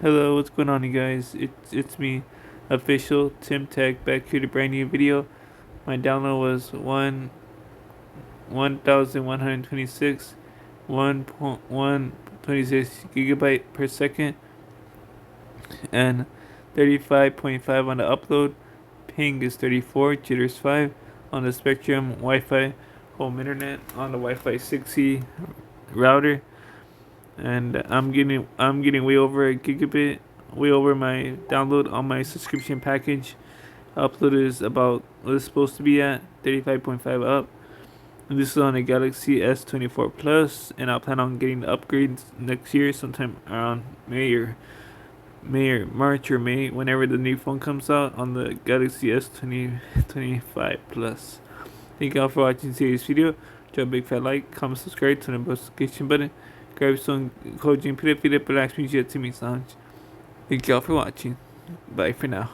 Hello, what's going on, you guys? It's me, official Tim Tech, back here to brand new video. My download was 1,126, 1.126 gigabyte per second, and 35.5 on the upload. Ping is 34, jitters 5 on the Spectrum Wi-Fi home internet on the Wi-Fi 6E router, and I'm getting way over a gigabit, way over my download on my subscription package. Upload is about what it's supposed to be at 35.5 up. And this is on a Galaxy S24 Plus, and I plan on getting the upgrades next year, sometime around May or March or May, whenever the new phone comes out on the Galaxy S25 Plus. Thank y'all for watching today's video. Drop a big fat like, comment, subscribe, turn on the notification button. Grab some coaching, put it, relax me, jet to me, sounds. Thank y'all for watching. Bye for now.